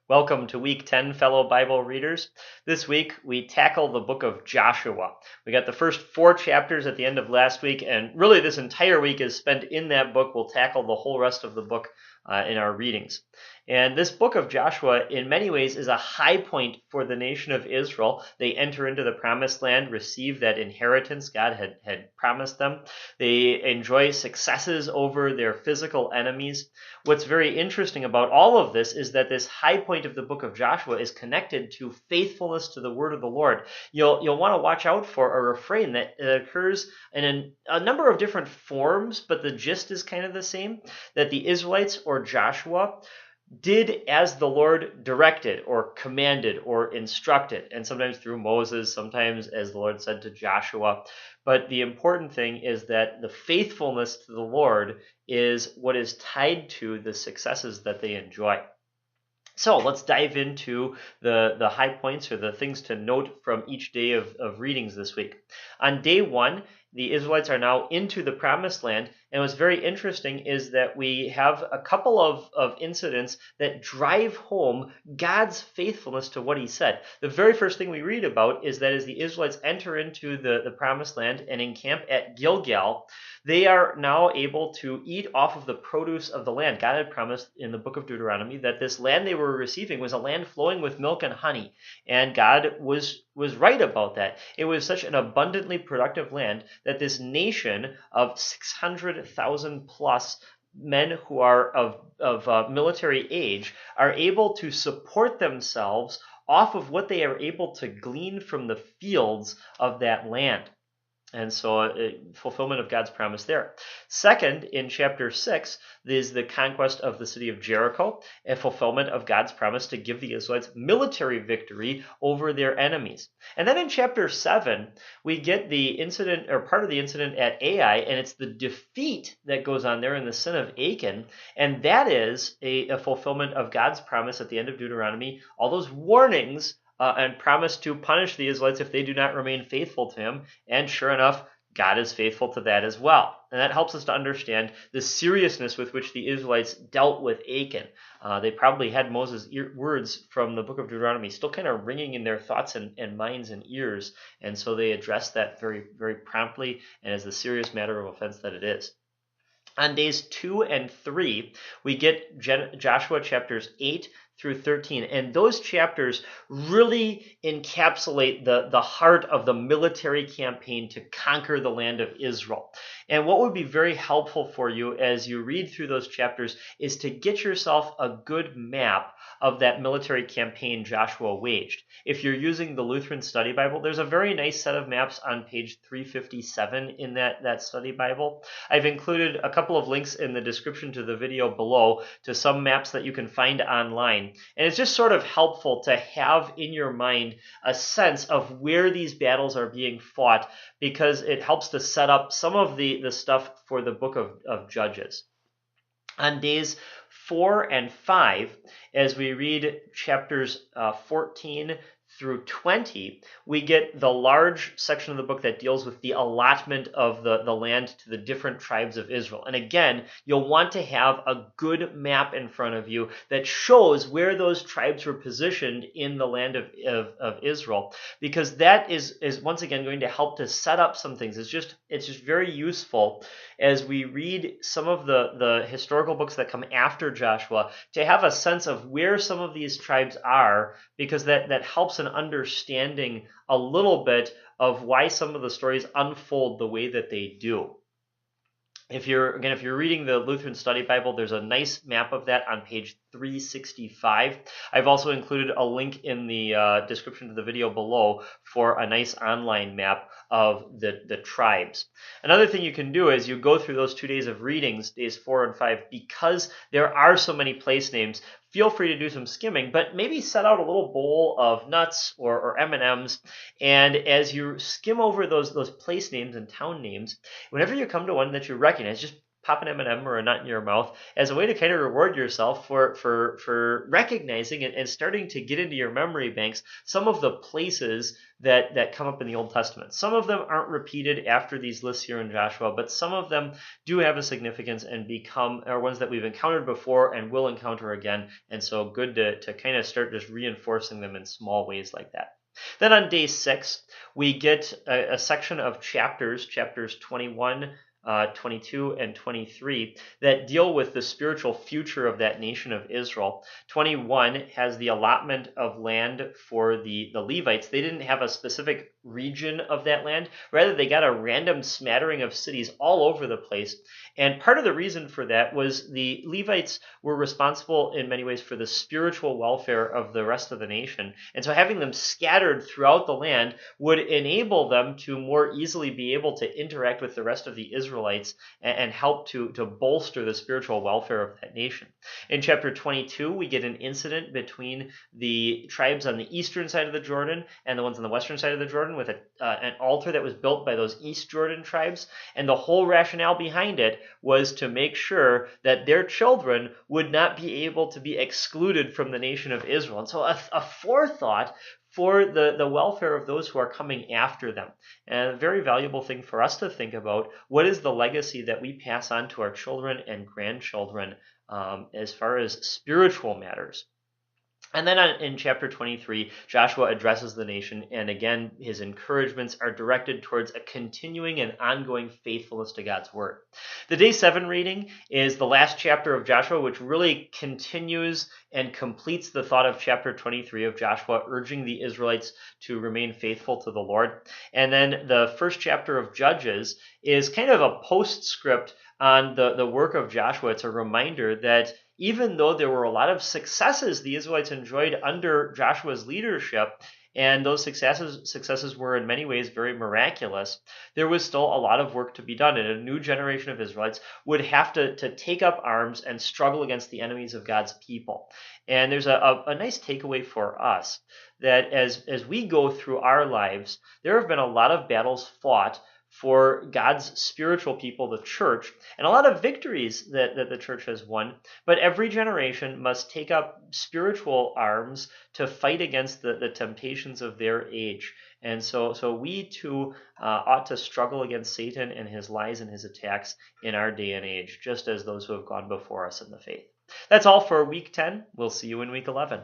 Welcome to week 10, fellow Bible readers. This week we tackle the book of Joshua. We got the first 4 chapters at the end of last week, and really this entire week is spent in that book. We'll tackle the whole rest of the book in our readings. And this book of Joshua, in many ways, is a high point for the nation of Israel. They enter into the promised land, receive that inheritance God had promised them. They enjoy successes over their physical enemies. What's very interesting about all of this is that this high point of the book of Joshua is connected to faithfulness to the word of the Lord. You'll want to watch out for a refrain that occurs in a number of different forms, but the gist is kind of the same, that the Israelites or Joshua did as the Lord directed or commanded or instructed, and sometimes through Moses, sometimes as the Lord said to Joshua. But the important thing is that the faithfulness to the Lord is what is tied to the successes that they enjoy. So let's dive into the high points or the things to note from each day of readings this week. On day 1, the Israelites are now into the promised land. And what's very interesting is that we have a couple of incidents that drive home God's faithfulness to what he said. The very first thing we read about is that as the Israelites enter into the promised land and encamp at Gilgal, they are now able to eat off of the produce of the land. God had promised in the book of Deuteronomy that this land they were receiving was a land flowing with milk and honey. And God was right about that. It was such an abundantly productive land that this nation of 600,000 plus men who are of military age are able to support themselves off of what they are able to glean from the fields of that land. And so fulfillment of God's promise there. Second, in chapter 6, is the conquest of the city of Jericho, a fulfillment of God's promise to give the Israelites military victory over their enemies. And then in chapter 7, we get the incident, or part of the incident at Ai, and it's the defeat that goes on there in the sin of Achan. And that is a fulfillment of God's promise at the end of Deuteronomy, all those warnings and promise to punish the Israelites if they do not remain faithful to him. And sure enough, God is faithful to that as well. And that helps us to understand the seriousness with which the Israelites dealt with Achan. They probably had Moses' words from the book of Deuteronomy still kind of ringing in their thoughts and minds and ears. And so they addressed that very, very promptly and as the serious matter of offense that it is. On days 2 and 3, we get Joshua chapters 8 through 13. And those chapters really encapsulate the heart of the military campaign to conquer the land of Israel. And what would be very helpful for you as you read through those chapters is to get yourself a good map of that military campaign Joshua waged. If you're using the Lutheran Study Bible, there's a very nice set of maps on page 357 in that study Bible. I've included a couple of links in the description to the video below to some maps that you can find online. And it's just sort of helpful to have in your mind a sense of where these battles are being fought, because it helps to set up some of the stuff for the book of Judges. On days 4 and 5, as we read chapters 14 through 20, we get the large section of the book that deals with the allotment of the land to the different tribes of Israel. And again, you'll want to have a good map in front of you that shows where those tribes were positioned in the land of Israel, because that is once again going to help to set up some things. It's just very useful as we read some of the historical books that come after Joshua to have a sense of where some of these tribes are, because that helps in understanding a little bit of why some of the stories unfold the way that they do. If you're reading the Lutheran Study Bible, there's a nice map of that on page 365. I've also included a link in the description to the video below for a nice online map of the tribes. Another thing you can do is you go through those 2 days of readings, days 4 and 5, because there are so many place names. Feel free to do some skimming, but maybe set out a little bowl of nuts or M&Ms, and as you skim over those place names and town names, whenever you come to one that you recognize, just pop an M&M or a nut in your mouth as a way to kind of reward yourself for recognizing and starting to get into your memory banks some of the places that come up in the Old Testament. Some of them aren't repeated after these lists here in Joshua, but some of them do have a significance and are ones that we've encountered before and will encounter again. And so good to kind of start just reinforcing them in small ways like that. Then on day 6, we get a section of chapters 21, 22, and 23 that deal with the spiritual future of that nation of Israel. 21 has the allotment of land for the Levites. They didn't have a specific region of that land. Rather, they got a random smattering of cities all over the place. And part of the reason for that was the Levites were responsible in many ways for the spiritual welfare of the rest of the nation. And so having them scattered throughout the land would enable them to more easily be able to interact with the rest of the Israelites and help to bolster the spiritual welfare of that nation. In chapter 22, we get an incident between the tribes on the eastern side of the Jordan and the ones on the western side of the Jordan with an altar that was built by those East Jordan tribes. And the whole rationale behind it was to make sure that their children would not be able to be excluded from the nation of Israel. And so a forethought for the welfare of those who are coming after them. And a very valuable thing for us to think about, what is the legacy that we pass on to our children and grandchildren as far as spiritual matters. And then in chapter 23, Joshua addresses the nation, and again, his encouragements are directed towards a continuing and ongoing faithfulness to God's word. The day 7 reading is the last chapter of Joshua, which really continues and completes the thought of chapter 23 of Joshua, urging the Israelites to remain faithful to the Lord. And then the first chapter of Judges is kind of a postscript on the work of Joshua. It's a reminder that even though there were a lot of successes the Israelites enjoyed under Joshua's leadership, and those successes were in many ways very miraculous, there was still a lot of work to be done, and a new generation of Israelites would have to take up arms and struggle against the enemies of God's people. And there's a nice takeaway for us that as we go through our lives, there have been a lot of battles fought for God's spiritual people, the church, and a lot of victories that the church has won. But every generation must take up spiritual arms to fight against the temptations of their age. And so we too ought to struggle against Satan and his lies and his attacks in our day and age, just as those who have gone before us in the faith. That's all for week 10. We'll see you in week 11.